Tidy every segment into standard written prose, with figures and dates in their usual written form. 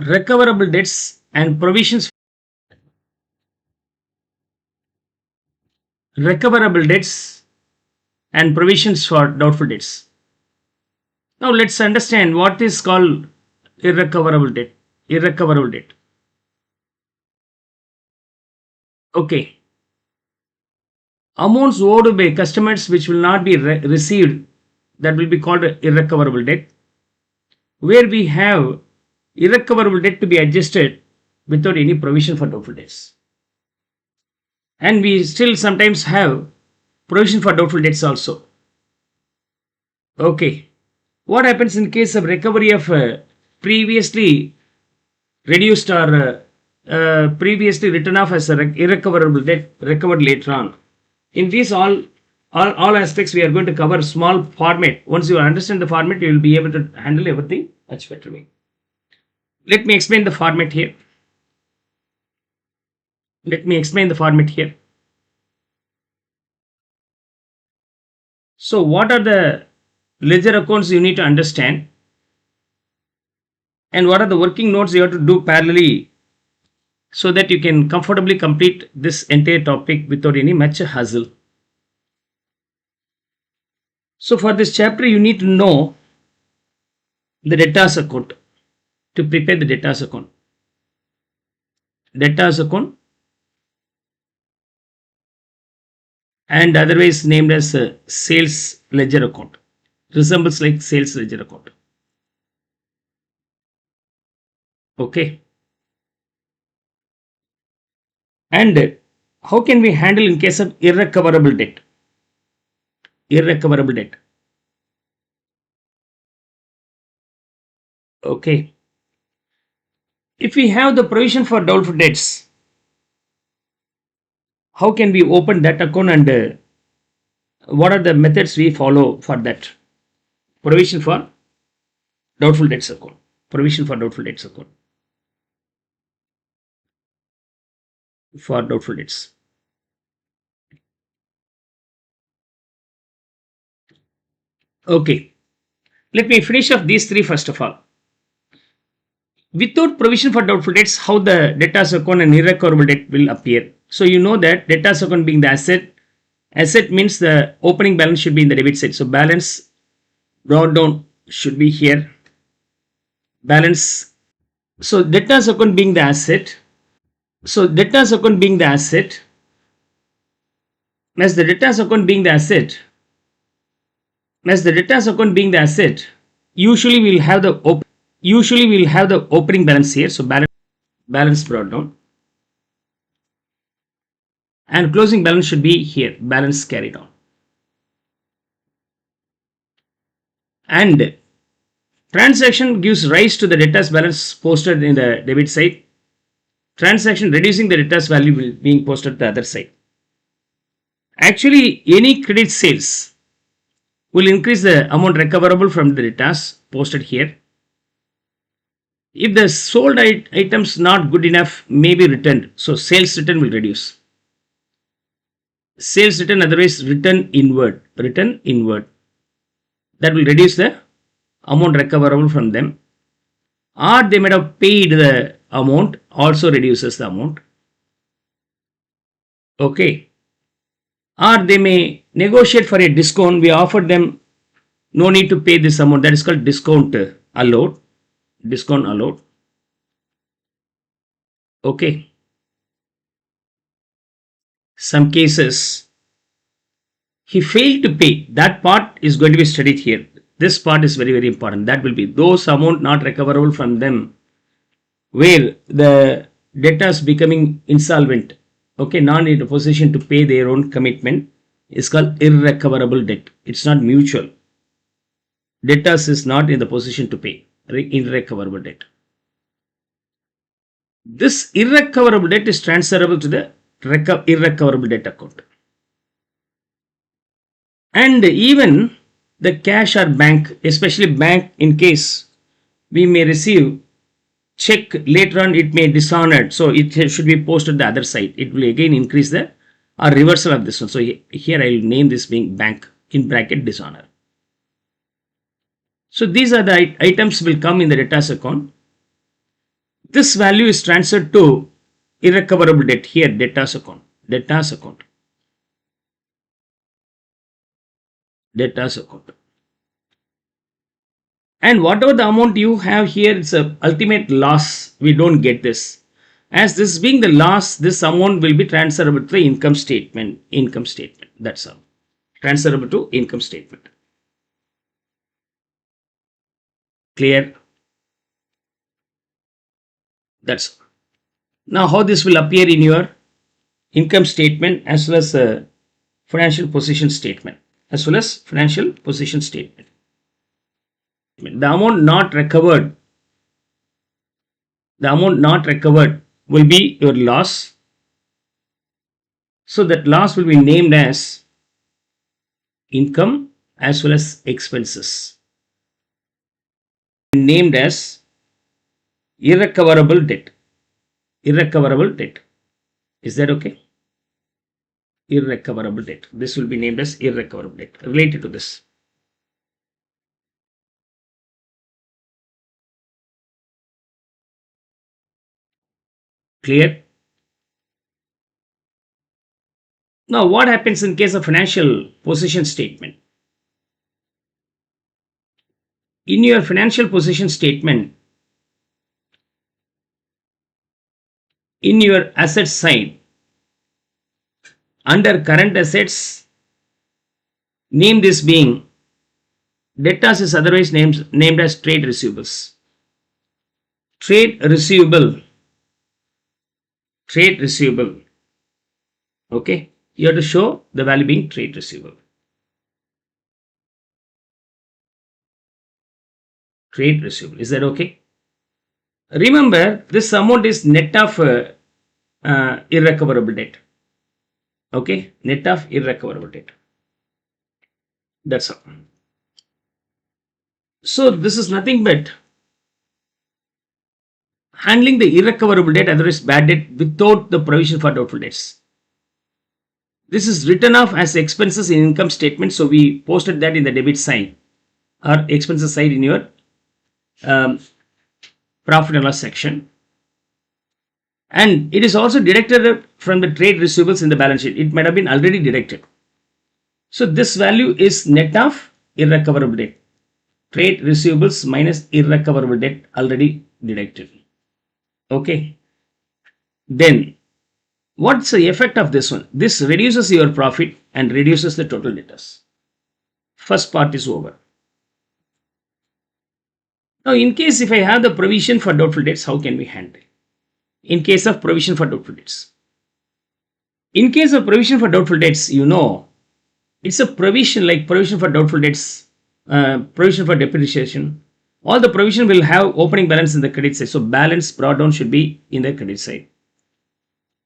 recoverable debts and provisions recoverable debts and provisions for doubtful debts. Now let's understand what is called irrecoverable debt. Irrecoverable debt. Okay. Amounts owed by customers which will not be received, that will be called irrecoverable debt, where we have irrecoverable debt to be adjusted without any provision for doubtful debts. And we still sometimes have provision for doubtful debts also. Okay. What happens in case of recovery of previously reduced or previously written off as irrecoverable debt recovered later on? In these all aspects we are going to cover small format. Once you understand the format, you will be able to handle everything much better way. Let me explain the format here. So what are the ledger accounts you need to understand, and what are the working notes you have to do parallelly, so that you can comfortably complete this entire topic without any much hassle. So for this chapter you need to know the debtors account to prepare the debtors account. Debtors account, and otherwise named as sales ledger account, resembles like sales ledger account. Okay. And how can we handle in case of irrecoverable debt? Irrecoverable debt. Okay. If we have the provision for doubtful debts, how can we open that account, and what are the methods we follow for that? Provision for doubtful debts account. Provision for doubtful debts account. For doubtful debts. Okay. Let me finish off these three first of all. Without provision for doubtful debts, how the debtors account and irrecoverable debt will appear. So you know that debtors account being the asset means the opening balance should be in the debit side. So balance brought down should be here. Balance. So debtors account being the asset. So debtors account being the asset. As the debtors account being the asset. As the debtors account being the asset, usually we'll have the opening balance here. So balance brought down, and closing balance should be here. Balance carried on. And transaction gives rise to the debtors balance posted in the debit side. Transaction reducing the debtors value will being posted the other side. Actually, any credit sales will increase the amount recoverable from the debtors posted here. If the sold items not good enough, may be returned. So sales return will reduce. Sales return, otherwise return inward. That will reduce the amount recoverable from them. Or they might have paid the amount, also reduces the amount. Okay. Or they may negotiate for a discount. We offer them no need to pay this amount. That is called discount allowed. Discount allowed. Okay. Some cases he failed to pay. That part is going to be studied here. This part is very, very important. That will be those amount not recoverable from them, where the debtors becoming insolvent. Okay, not in a position to pay their own commitment, is called irrecoverable debt. It's not mutual. Debtors is not in the position to pay. Irrecoverable debt. This irrecoverable debt is transferable to the irrecoverable debt account. And even the cash or bank, especially bank, in case we may receive check later on, it may dishonored, so it should be posted the other side. It will again increase the or reversal of this one. So here I will name this being bank in bracket dishonor. So these are the items will come in the debtors account. This value is transferred to irrecoverable debt here, debtors account, debtors account, debtors account. And whatever the amount you have here, it's a ultimate loss. We don't get this. As this being the loss, this amount will be transferable to the income statement. Income statement. That's all. Transferable to income statement. Clear? That's all. Now how this will appear in your income statement as well as financial position statement. As well as financial position statement. The amount not recovered will be your loss. So that loss will be named as income as well as expenses. Named as irrecoverable debt. Irrecoverable debt. Is that okay? Irrecoverable debt. This will be named as irrecoverable debt related to this. Clear? Now, what happens in case of financial position statement? In your financial position statement, in your asset side, under current assets, name this being debtors is otherwise named as trade receivables. Trade receivable. Trade receivable. Okay. You have to show the value being trade receivable. Trade receivable. Is that okay? Remember, this amount is net of irrecoverable debt. Okay. Net of irrecoverable debt. That's all. So this is nothing but handling the irrecoverable debt, otherwise bad debt, without the provision for doubtful debts. This is written off as expenses in income statement. So we posted that in the debit side or expenses side in your profit and loss section. And it is also deducted from the trade receivables in the balance sheet. It might have been already deducted. So this value is net of irrecoverable debt. Trade receivables minus irrecoverable debt already deducted. Okay. Then what's the effect of this one? This reduces your profit and reduces the total debtors. First part is over. Now, in case if I have the provision for doubtful debts, how can we handle? In case of provision for doubtful debts. In case of provision for doubtful debts, you know, it's a provision like provision for doubtful debts, provision for depreciation. All the provision will have opening balance in the credit side. So balance brought down should be in the credit side.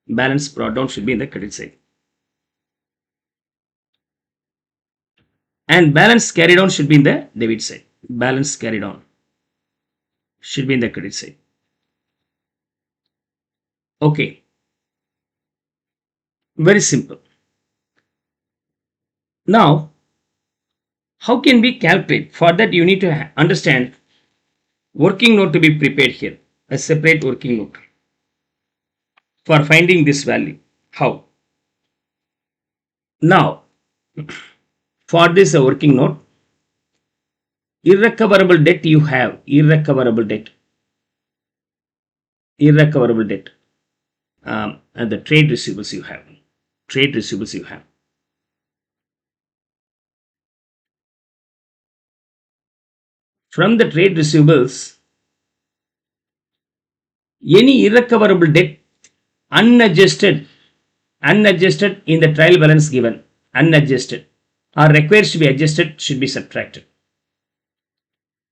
Balance brought down should be in the credit side. And balance carried on should be in the debit side. Balance carried on should be in the credit side. Okay. Very simple. Now, how can we calculate? For that, you need to understand working note to be prepared here. A separate working note for finding this value. How? Now, for this a working note, irrecoverable debt you have, irrecoverable debt, and the trade receivables you have, From the trade receivables, any irrecoverable debt unadjusted in the trial balance given, unadjusted or requires to be adjusted should be subtracted.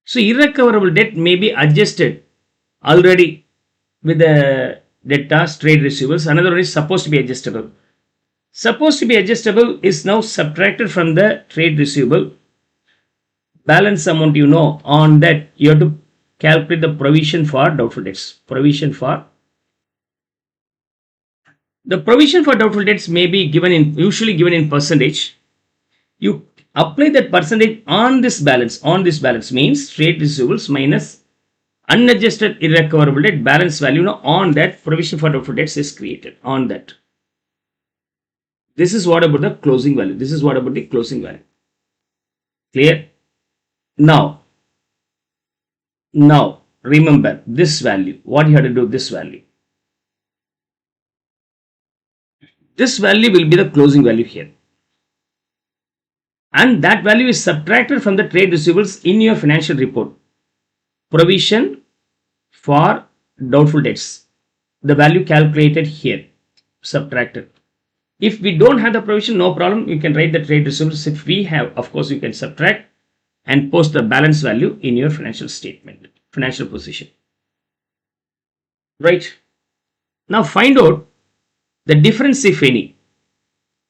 So irrecoverable debt may be adjusted already with the debtors, trade receivables. Another one is supposed to be adjustable. Supposed to be adjustable is now subtracted from the trade receivable. Balance amount, you know, on that you have to calculate the provision for doubtful debts. The provision for doubtful debts may be usually given in percentage. You apply that percentage on this balance. On this balance means trade receivables minus Unadjusted irrecoverable debt balance value, on that provision for doubtful debts is created on that. This is what about the closing value. This is what about the closing value. Clear? Now remember this value. What you have to do, this value. This value will be the closing value here. And that value is subtracted from the trade receivables in your financial report. Provision for doubtful debts. The value calculated here, subtracted. If we don't have the provision, no problem. You can write the trade receivables. If we have, of course, you can subtract and post the balance value in your financial statement, financial position. Right. Now find out the difference, if any.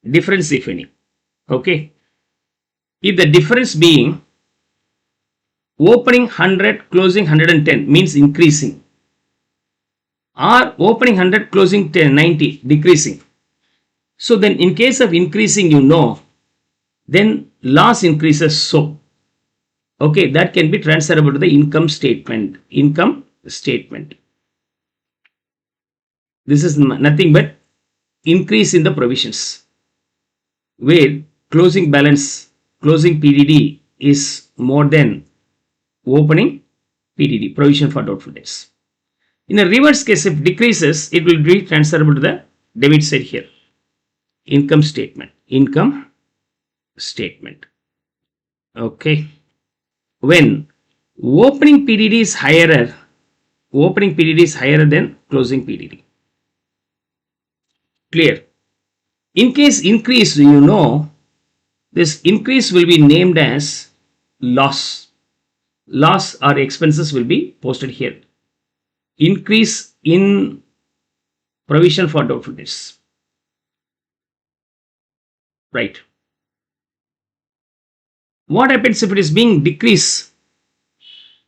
Difference, if any. Okay. If the difference being opening 100, closing 110 means increasing, or opening 100, closing 90, decreasing. So then in case of increasing, then loss increases. So, okay, that can be transferable to the income statement. Income statement. This is nothing but increase in the provisions, where closing balance, closing PDD is more than opening PDD, provision for doubtful debts. In a reverse case, if decreases, it will be transferable to the debit side here. Income statement. Income statement. Okay. When opening PDD is higher than closing PDD. Clear? In case increase, this increase will be named as loss. Loss or expenses will be posted here. Increase in provision for doubtful debts. Right. What happens if it is being decrease?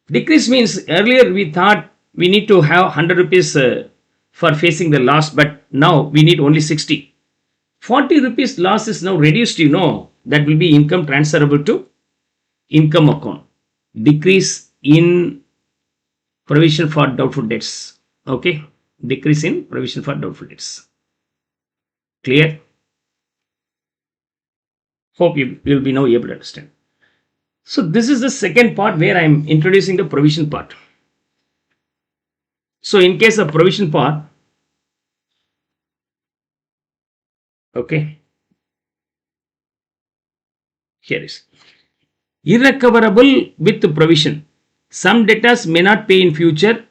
Decrease means earlier we thought we need to have 100 rupees for facing the loss, but now we need only 60. 40 rupees loss is now reduced, that will be income transferable to income account. Decrease in provision for doubtful debts. Okay. Decrease in provision for doubtful debts. Clear? Hope you will be now able to understand. So this is the second part where I am introducing the provision part. So in case of provision part, okay, here is irrecoverable with provision. Some debtors may not pay in future,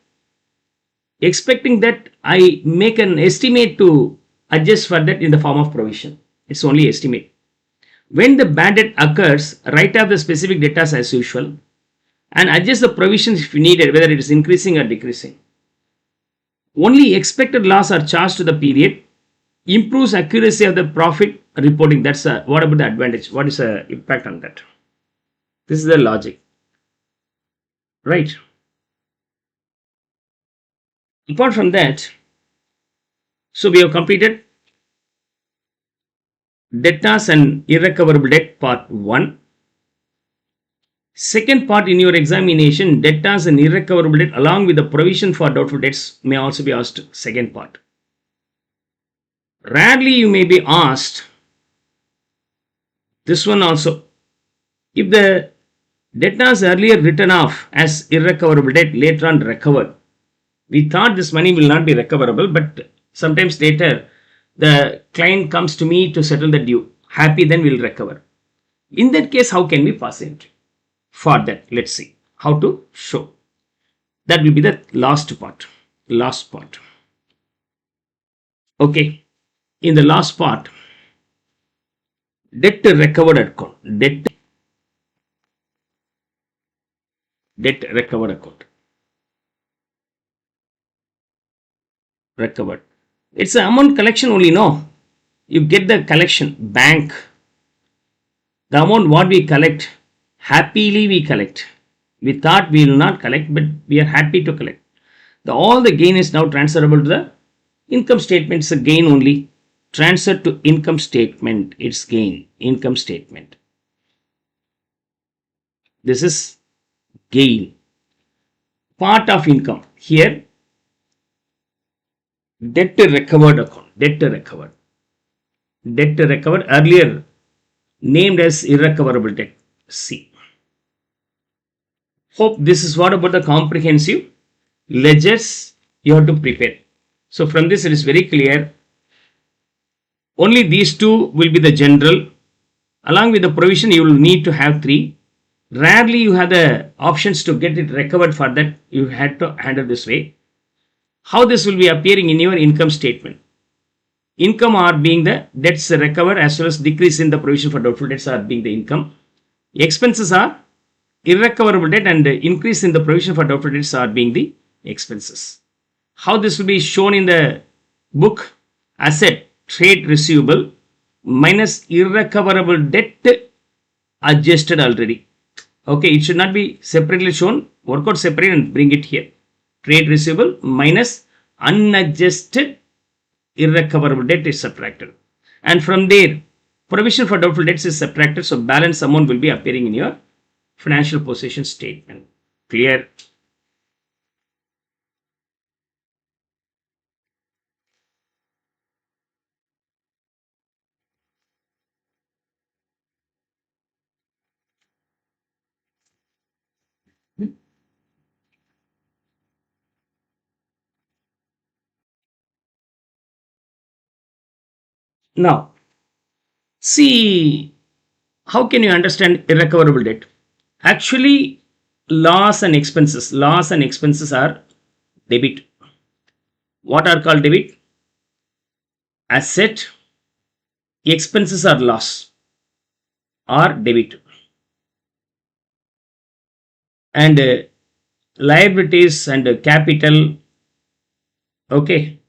expecting that I make an estimate to adjust for that in the form of provision. It's only estimate. When the bad debt occurs, write off the specific debtors as usual and adjust the provisions if needed, whether it is increasing or decreasing. Only expected loss are charged to the period. Improves accuracy of the profit reporting. That's what about the advantage? What is the impact on that? This is the logic. Right. Apart from that, so we have completed debtors and irrecoverable debt part 1. Second part in your examination, debtors and irrecoverable debt along with the provision for doubtful debts may also be asked. Second part. Rarely you may be asked this one also. If the debtors earlier written off as irrecoverable debt later on recovered, we thought this money will not be recoverable, but sometimes later the client comes to me to settle the due. Happy, then we'll recover. In that case, how can we pass entry? For that, let's see how to show. That will be the last part. Last part. Okay. In the last part, debt recovered account. Debt recovered account. Recovered. It's an amount collection only, no? You get the collection, bank. The amount what we collect, happily we collect. We thought we will not collect, but we are happy to collect. All the gain is now transferable to the income statement. It's a gain only. Transfer to income statement. It's gain. Income statement. This is gain. part of income. Here, debt recovered account. Debt recovered. Debt recovered earlier named as irrecoverable debt. C. Hope this is what about the comprehensive ledgers you have to prepare. So from this it is very clear. Only these two will be the general. Along with the provision you will need to have three. Rarely you have the options to get it recovered. For that you had to handle this way. How this will be appearing in your income statement. Income are being the debts recovered as well as decrease in the provision for doubtful debts are being the income. Expenses are irrecoverable debt and increase in the provision for doubtful debts are being the expenses. How this will be shown in the book? Asset trade receivable minus irrecoverable debt adjusted already. Okay, it should not be separately shown. Work out separate and bring it here. Trade receivable minus unadjusted irrecoverable debt is subtracted. And from there, provision for doubtful debts is subtracted. So balance amount will be appearing in your financial position statement. Clear? Now, see, how can you understand irrecoverable debt? Actually, loss and expenses are debit. What are called debit? Asset, expenses are loss or debit. And liabilities and capital, okay,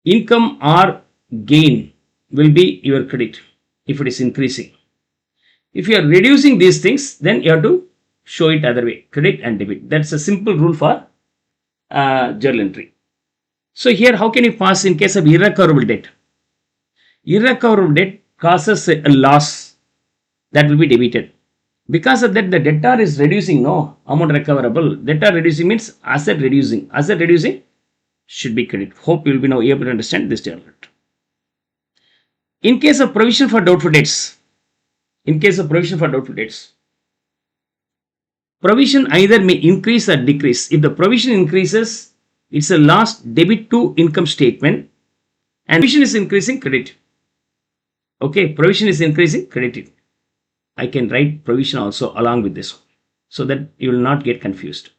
income or gain will be your credit if it is increasing. If you are reducing these things, then you have to show it other way, credit and debit. That's a simple rule for journal entry. So here, how can you pass in case of irrecoverable debt? Irrecoverable debt causes a loss that will be debited. Because of that, the debtor is reducing, no amount recoverable. Debtor reducing means asset reducing. Asset reducing should be credit. Hope you will be now able to understand this journal entry. In case of provision for doubtful debts, provision either may increase or decrease. If the provision increases, it's a loss debit to income statement, and provision is increasing, credit. Okay, provision is increasing, credit. I can write provision also along with this one, so that you will not get confused.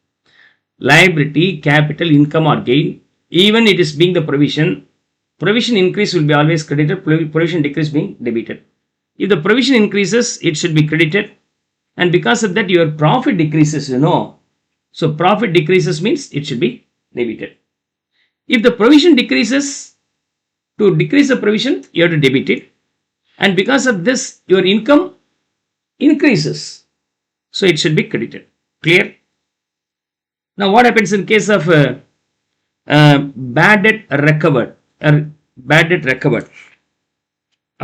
Liability, capital, income or gain, even it is being the provision increase will be always credited, provision decrease being debited. If the provision increases, it should be credited, and because of that your profit decreases, so profit decreases means it should be debited. If the provision decreases, to decrease the provision you have to debit it, and because of this your income increases, so it should be credited. Clear? Now what happens in case of bad debt recovered or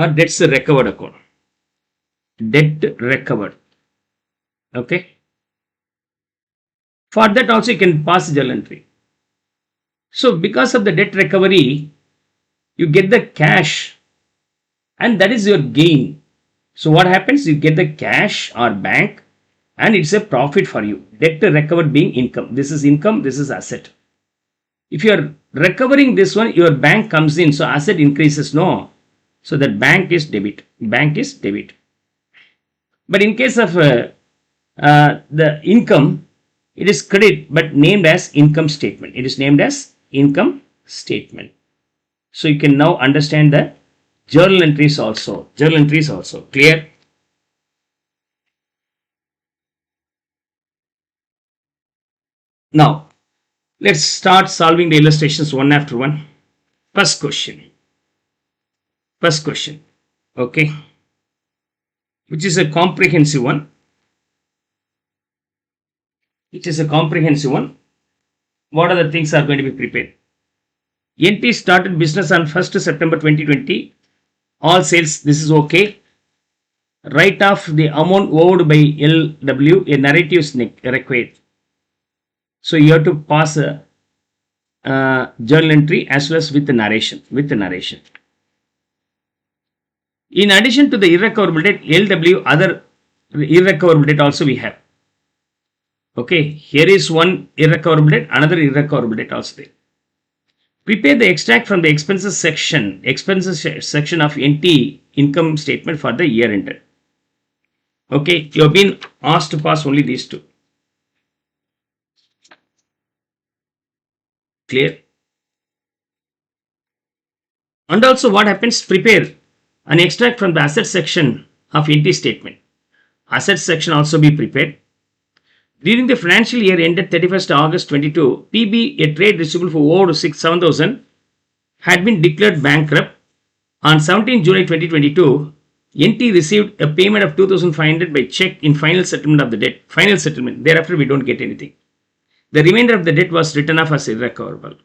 debts recovered account? Debt recovered. Okay, for that also you can pass journal entry. So because of the debt recovery you get the cash, and that is your gain. So what happens? You get the cash or bank, and it's a profit for you. Debt recovered being income. This is income, this is asset. If you are recovering this one, your bank comes in, so asset increases, no. So that bank is debit. But in case of the income, it is credit but named as income statement. So you can now understand the journal entries also. Clear? Now let's start solving the illustrations one after one. First question, okay, which is a comprehensive one. What are the things are going to be prepared? NT started business on 1st September 2020. All sales, this is okay. Write off the amount owed by LW, a narrative is required. So you have to pass a journal entry as well as with the narration. In addition to the irrecoverable debt, LW, other irrecoverable debt also we have. Okay, here is one irrecoverable debt, another irrecoverable debt also there. Prepare the extract from the expenses section of NT income statement for the year ended. Okay, you have been asked to pass only these two. Clear? And also what happens, prepare an extract from the asset section of NT statement. Asset section also be prepared. During the financial year ended 31st August 22, PB, a trade receivable for over 7,000, had been declared bankrupt. On 17 July 2022, NT received a payment of 2,500 by check in final settlement of the debt. Final settlement. Thereafter, we don't get anything. The remainder of the debt was written off as irrecoverable.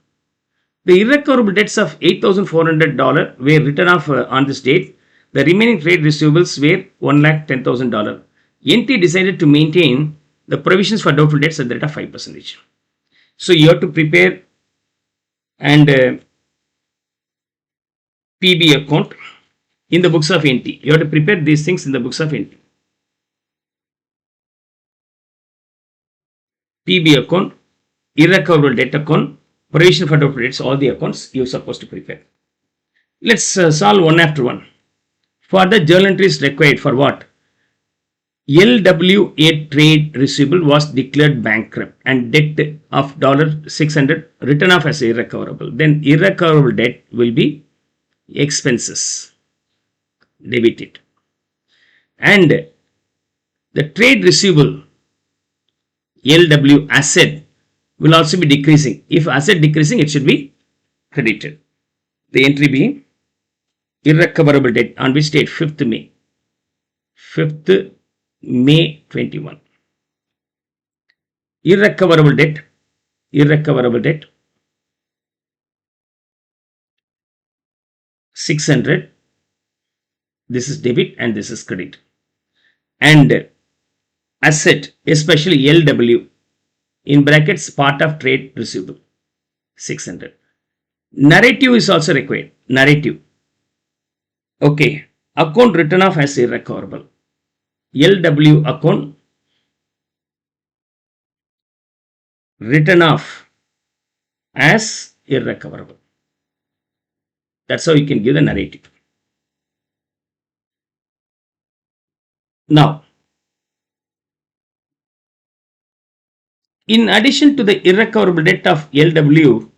The irrecoverable debts of $8,400 were written off on this date. The remaining trade receivables were $1,10,000. NT decided to maintain the provisions for doubtful debts at the rate of 5%. So you have to prepare and PB account in the books of NT. You have to prepare these things in the books of NT. PB account, irrecoverable debt account, provision for doubtful debts, all the accounts you are supposed to prepare. Let's solve one after one. For the journal entries required for what? LWA trade receivable was declared bankrupt and debt of $600 written off as irrecoverable. Then irrecoverable debt will be expenses, debited. And the trade receivable LW asset will also be decreasing. If asset decreasing, it should be credited. The entry being irrecoverable debt on which date? 5th May. 5th May 21. Irrecoverable debt 600. This is debit and this is credit. And asset, especially LW, in brackets, part of trade receivable, 600. Narrative is also required. Narrative. Okay. Account written off as irrecoverable. LW account written off as irrecoverable. That's how you can give the narrative. Now, in addition to the irrecoverable debt of LW,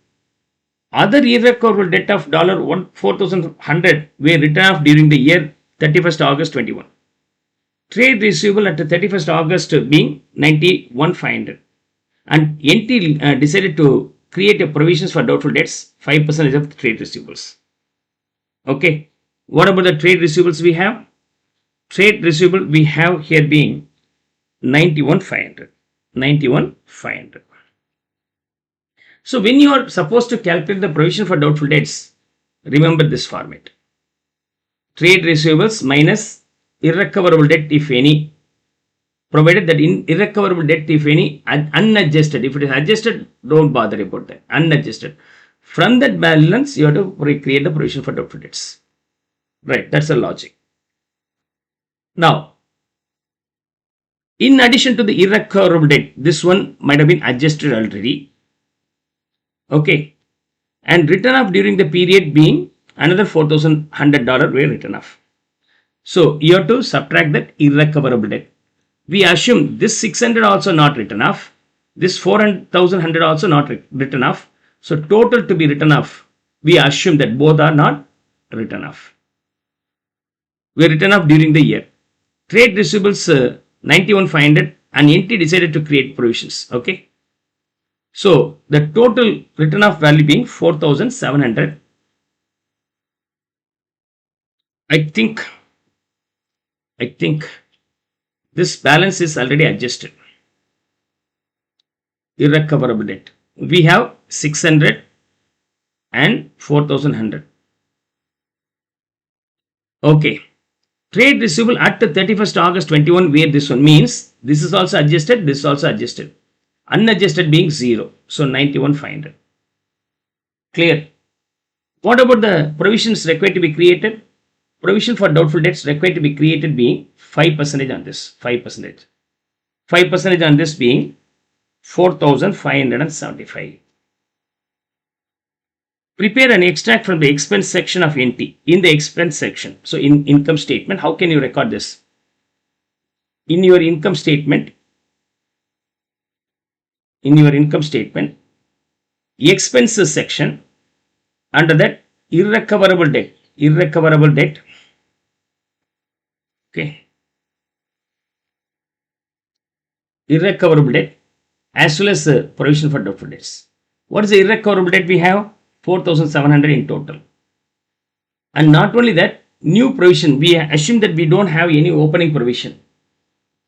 other irrecoverable debt of $4,100 were written off during the year 31st August 21. Trade receivable at the 31st August being $91,500. And NT decided to create a provisions for doubtful debts, 5% of the trade receivables. Okay. What about the trade receivables we have? Trade receivable we have here being 91,500. 91,500. So when you are supposed to calculate the provision for doubtful debts, remember this format. Trade receivables minus irrecoverable debt if any, provided that in irrecoverable debt if any unadjusted. If it is adjusted, don't bother about that. Unadjusted. From that balance, you have to create the provision for doubtful debts. Right, that's the logic. Now, in addition to the irrecoverable debt, this one might have been adjusted already. Okay. And written off during the period being another $4,100 were written off. So you have to subtract that irrecoverable debt. We assume this 600 also not written off. This 4,100 also not written off. So total to be written off, we assume that both are not written off. Were written off during the year. Trade receivables 91,500 and NT decided to create provisions. Okay. So the total written off value being 4,700. I think this balance is already adjusted. Irrecoverable debt. We have 600 and 4,100. Okay. Trade receivable at the 31st August 21, where this one means this is also adjusted, this is also adjusted. Unadjusted being 0. So 91,500. Clear? What about the provisions required to be created? Provision for doubtful debts required to be created being 5% on this. 5%. 5% on this being 4,575. Prepare an extract from the expense section of NT. In the expense section, so in income statement, how can you record this? In your income statement, expenses section, under that irrecoverable debt, okay, irrecoverable debt as well as provision for doubtful debts. What is the irrecoverable debt we have? 4,700 in total. And not only that, new provision, we assume that we don't have any opening provision.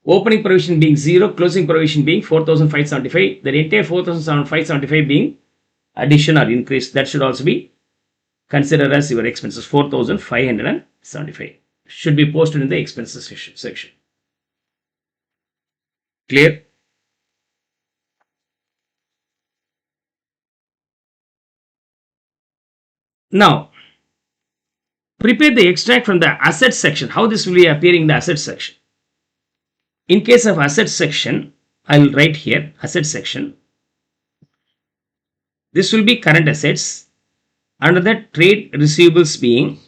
Opening provision being 0, closing provision being 4,575. The entire 4,575 being addition or increase. That should also be considered as your expenses. 4,575 should be posted in the expenses section. Clear? Now, prepare the extract from the assets section. How this will be appearing in the assets section? In case of assets section, I will write here assets section. This will be current assets. Under that, trade receivables being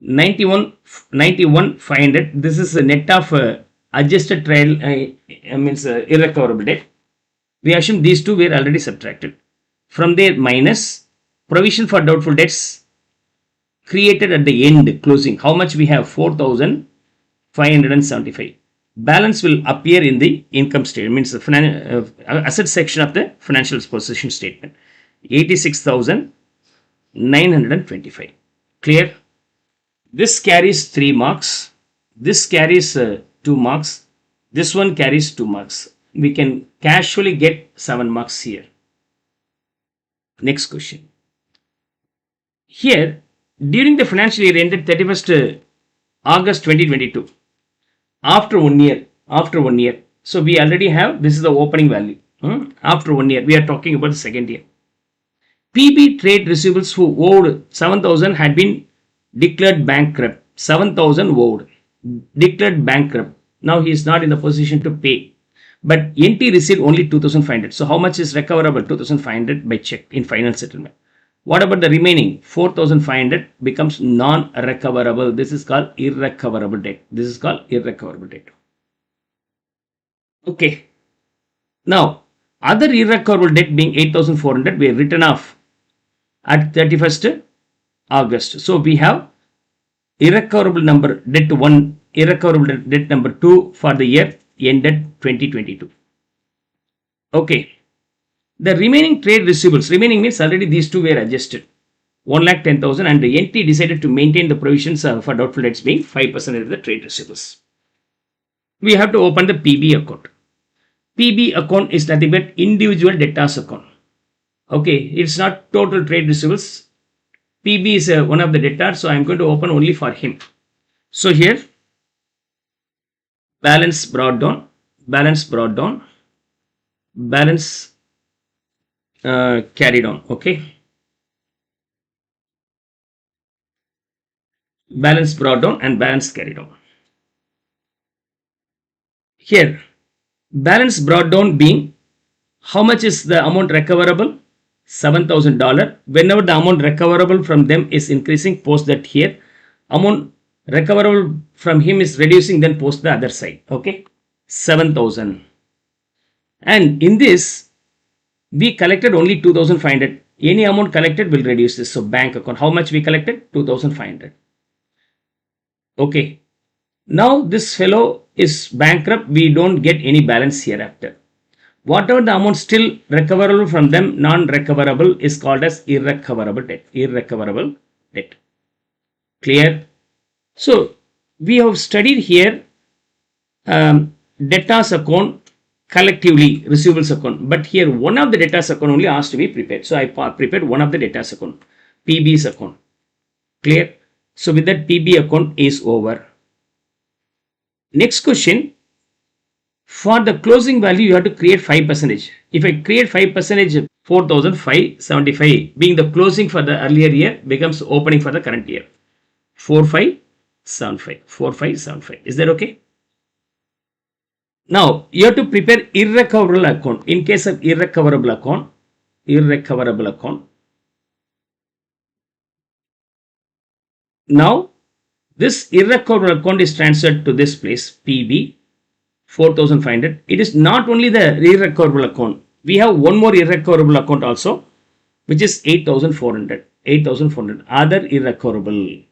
91,500. This is the net of adjusted trade, means irrecoverable debt. We assume these two were already subtracted. From there, minus provision for doubtful debts created at the end closing. How much we have? 4,575. Balance will appear in the income statement, means the asset section of the financial position statement. 86,925. Clear? This carries 3 marks. This carries 2 marks. This one carries 2 marks. We can casually get 7 marks here. Next question. Here, during the financial year ended 31st August 2022, after 1 year, so we already have, this is the opening value. After 1 year, we are talking about the second year. PB trade receivables who owed 7,000 had been declared bankrupt. 7,000 owed, declared bankrupt. Now he is not in the position to pay. But NT received only 2,500. So how much is recoverable? 2,500 by check in final settlement. What about the remaining? 4,500 becomes non-recoverable. This is called irrecoverable debt. Okay. Now, other irrecoverable debt being 8,400 were written off at 31st August. So we have irrecoverable number debt 1, irrecoverable debt number 2 for the year ended 2022. Okay. The remaining trade receivables, remaining means already these two were adjusted. 1,10,000 and the NT decided to maintain the provisions for doubtful debts being 5% of the trade receivables. We have to open the PB account. PB account is nothing but individual debtors account. Okay, it's not total trade receivables. PB is one of the debtors, so I am going to open only for him. So here, balance brought down, balance carried on. Okay, balance brought down and balance carried on. Here, balance brought down being how much is the amount recoverable? $7,000. Whenever the amount recoverable from them is increasing, post that here. Amount recoverable from him is reducing, then post the other side. Okay, 7,000. And in this, we collected only 2,500. Any amount collected will reduce this. So bank account, how much we collected? 2,500. Okay. Now this fellow is bankrupt. We don't get any balance hereafter. Whatever the amount still recoverable from them, non-recoverable, is called as irrecoverable debt. Clear? So we have studied here debtors account, collectively receivables account, but here one of the debtors account only asked to be prepared. So I prepared one of the debtors account, PB's account. Clear? So with that, PB account is over. Next question, For the closing value, you have to create 5%. If I create 5%, 4,575 being the closing for the earlier year becomes opening for the current year. 4575. 4575. Is that okay? Now you have to prepare irrecoverable account. In case of irrecoverable account. Now this irrecoverable account is transferred to this place PB 4500. It is not only the irrecoverable account. We have one more irrecoverable account also, which is 8,400. 8,400 other irrecoverable.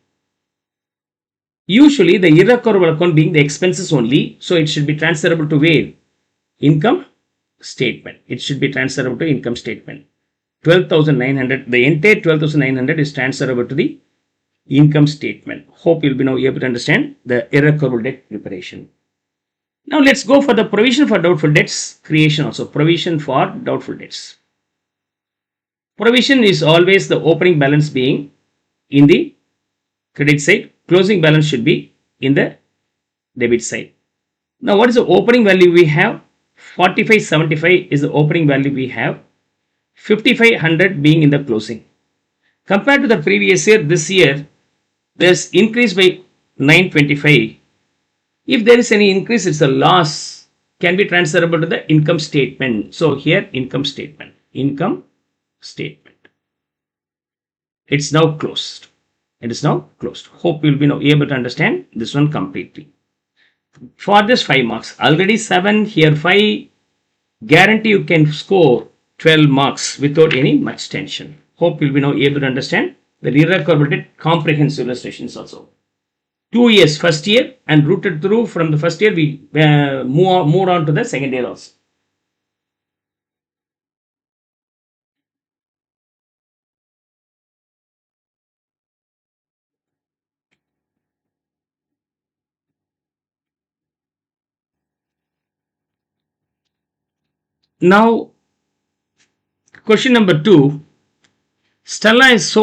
Usually the irrecoverable account being the expenses only, so it should be transferable to where? Income statement. It should be transferable to income statement. 12,900. The entire 12,900 is transferable to the income statement. Hope you'll be now able to understand the irrecoverable debt preparation. Now let's go for the provision for doubtful debts creation also. Provision for doubtful debts. Provision is always the opening balance being in the credit side. Closing balance should be in the debit side. Now what is the opening value we have? 4575 is the opening value we have. 5500 being in the closing. Compared to the previous year, this year there's increase by 925. If there is any increase, it's a loss, can be transferable to the income statement. So here income statement. Income statement. It's now closed. It is now closed. Hope you'll be now able to understand this one completely. For this 5 marks, already 7, here 5, guarantee you can score 12 marks without any much tension. Hope you'll be now able to understand the irrecoverable comprehensive illustrations also. 2 years, first year, and routed through from the first year, we moved on to the second year also. Now, question number 2. Stella is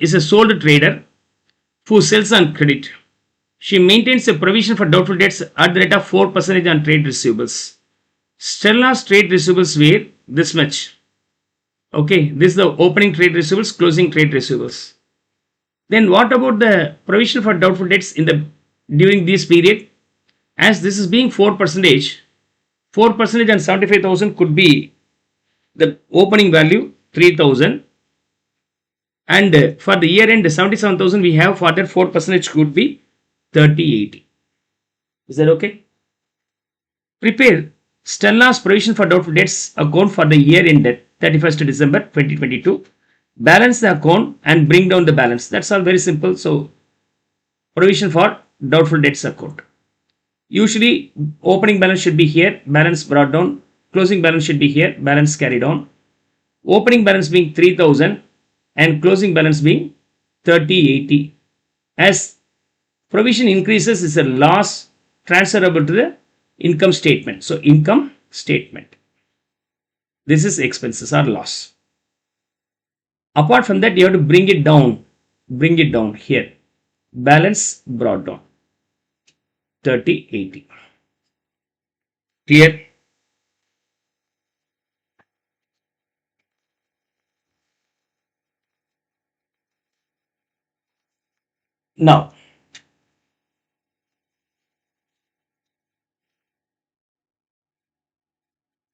is a sold trader who sells on credit. She maintains a provision for doubtful debts at the rate of 4% on trade receivables. Stella's trade receivables were this much. Okay, this is the opening trade receivables, closing trade receivables. Then what about the provision for doubtful debts in the during this period? As this is being 4%, 4% and 75,000 could be the opening value 3,000, and for the year end 77,000 we have, for that 4% could be 3080. Is that okay? Prepare Stella's provision for doubtful debts account for the year ended 31st December 2022. Balance the account and bring down the balance. That's all very simple. So provision for doubtful debts account. Usually opening balance should be here, balance brought down. Closing balance should be here, balance carried on. Opening balance being 3,000 and closing balance being 3080. As provision increases, is a loss transferable to the income statement. So income statement. This is expenses or loss. Apart from that, you have to bring it down. Bring it down here. Balance brought down. 3080. Clear? Now,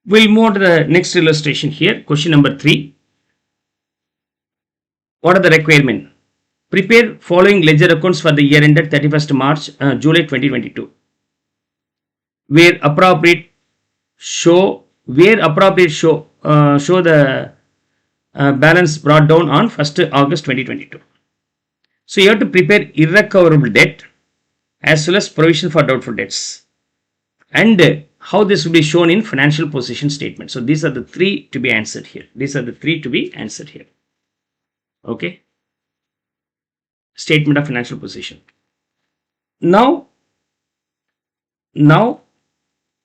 we'll move on to the next illustration here. Question number 3. What are the requirements? Prepare following ledger accounts for the year ended 31st March, July 2022. Where appropriate, show the balance brought down on 1st August 2022. So you have to prepare irrecoverable debt as well as provision for doubtful debts, and how this will be shown in financial position statement. So these are the 3 to be answered here. These are the 3 to be answered here. Okay. Statement of financial position. Now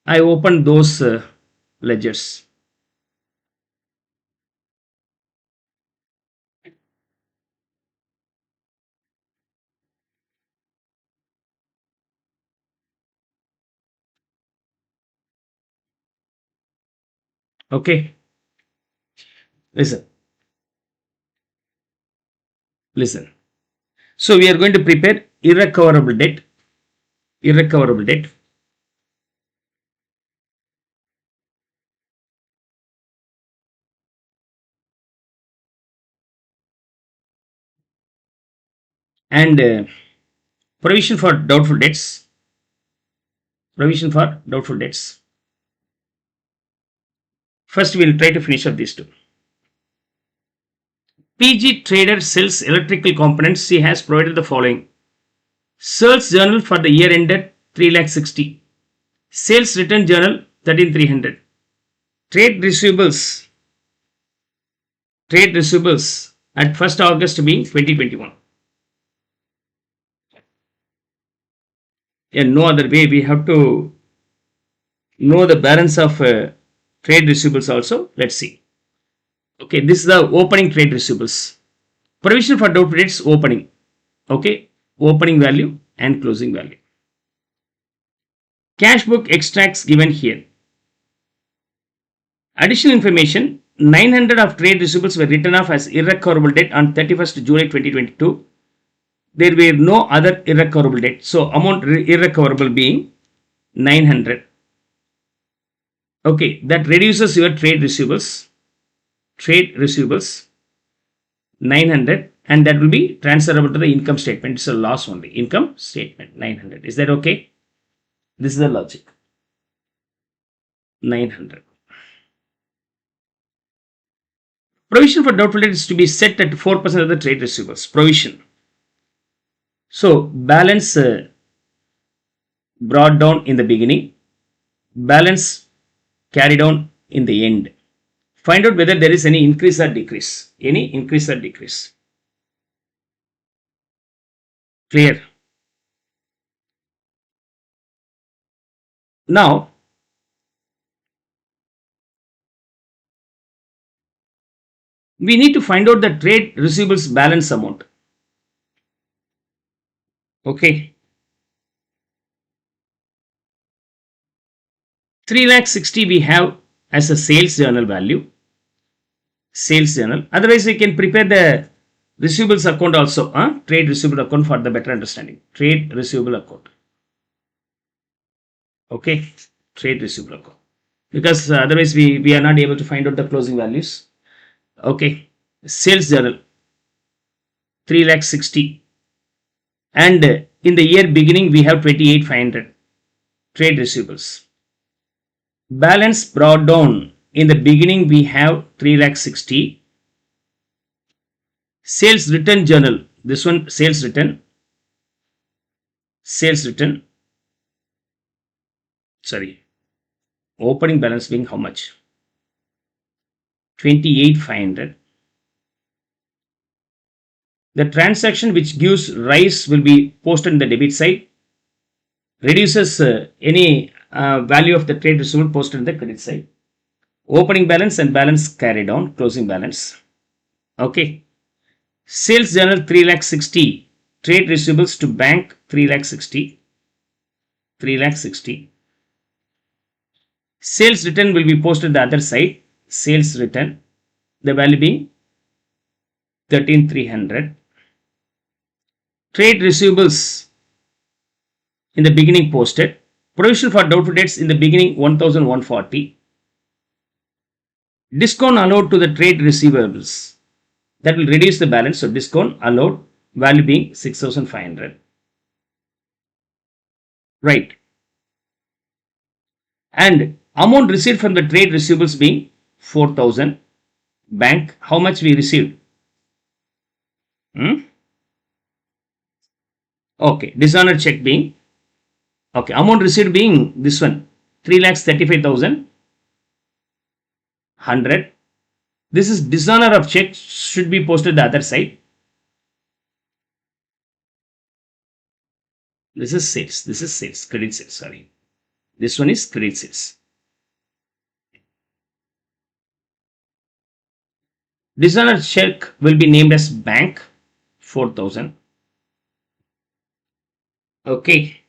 I open those ledgers. Okay, listen, listen. So we are going to prepare irrecoverable debt, irrecoverable debt, and provision for doubtful debts, provision for doubtful debts. First, we will try to finish up these two. PG Trader sells electrical components. She has provided the following: sales journal for the year ended 3,60,000, sales return journal 13,300, trade receivables, trade receivables at 1st August being 2021. In no other way, we have to know the balance of trade receivables also. Let's see. Okay, this is the opening trade receivables. Provision for doubtful debts opening. Okay, opening value and closing value. Cash book extracts given here. Additional information: 900 of trade receivables were written off as irrecoverable debt on 31st July 2022. There were no other irrecoverable debt. So, amount irrecoverable being 900. Okay, that reduces your trade receivables. Trade receivables 900, and that will be transferable to the income statement. It's a loss only. Income statement 900. Is that okay? This is the logic. 900. Provision for doubtful debt is to be set at 4% of the trade receivables. Provision. So, balance brought down in the beginning, balance carried on in the end. Find out whether there is any increase or decrease. Any increase or decrease. Clear? Now, we need to find out the trade receivables balance amount. Okay. 3,60,000 we have as a sales journal value. Sales journal. Otherwise, we can prepare the receivables account also. Trade receivable account for the better understanding. Trade receivable account. Okay. Trade receivable account. Because otherwise, we are not able to find out the closing values. Okay. Sales journal 3,60,000, and in the year beginning we have 28,500 trade receivables. Balance brought down in the beginning we have 3,60,000. Sales return journal, this one sales return, sorry, opening balance being how much? 28,500. The transaction which gives rise will be posted in the debit side, reduces any value of the trade receivable posted in the credit side. Opening balance and balance carried on, closing balance. Okay. Sales journal 3,60,000, trade receivables to bank 3,60,000, 3,60,000. Sales return will be posted the other side, sales return, the value being 13,300. Trade receivables in the beginning posted. Provision for doubtful debts in the beginning 1,140. Discount allowed to the trade receivables, that will reduce the balance. So, discount allowed, value being 6,500. Right. And amount received from the trade receivables being 4,000. Bank, how much we received? Okay, dishonored check being, okay, amount received being this one, 3,35,100. This is dishonor of check, should be posted the other side. This is sales, credit sales, sorry. This one is credit sales. Dishonored check will be named as bank, 4,000. Okay.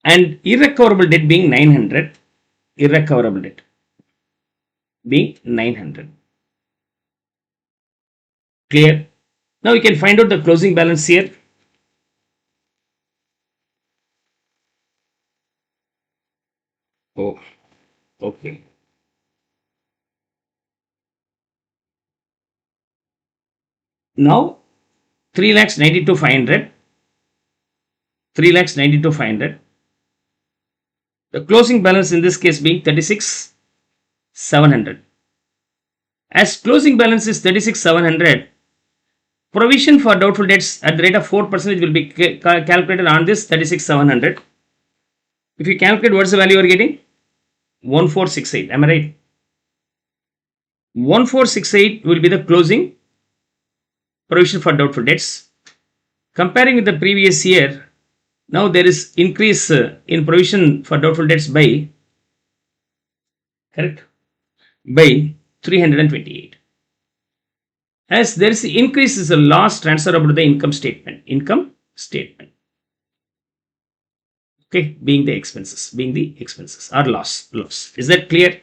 and irrecoverable debt being 900. Irrecoverable debt being 900. Clear? Now we can find out the closing balance here. Oh, okay. Now 3,92,500. 3,92,500. The closing balance in this case being 36,700. As closing balance is 36,700, provision for doubtful debts at the rate of 4% will be calculated on this 36,700. If you calculate, what's the value you are getting? 1468. Am I right? 1468 will be the closing provision for doubtful debts. Comparing with the previous year, now there is increase in provision for doubtful debts by, correct, by 328. As there is increase is a loss transferable to the income statement. Income statement. Okay, being the expenses or loss. Is that clear?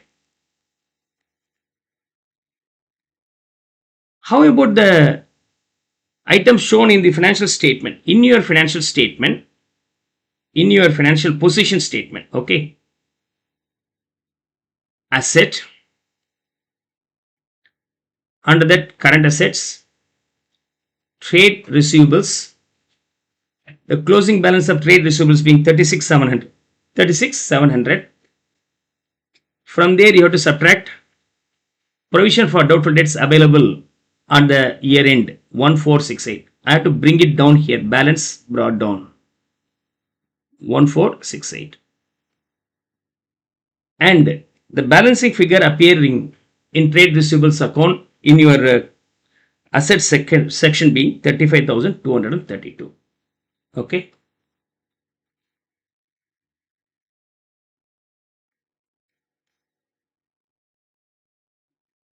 How about the items shown in the financial statement? In your financial statement, in your financial position statement, okay, asset, under that current assets, trade receivables, the closing balance of trade receivables being 36,700. 36,700. From there you have to subtract provision for doubtful debts available on the year end 1468. I have to bring it down here. Balance brought down 1468. And the balancing figure appearing in trade receivables account in your asset section being 35,232. Okay.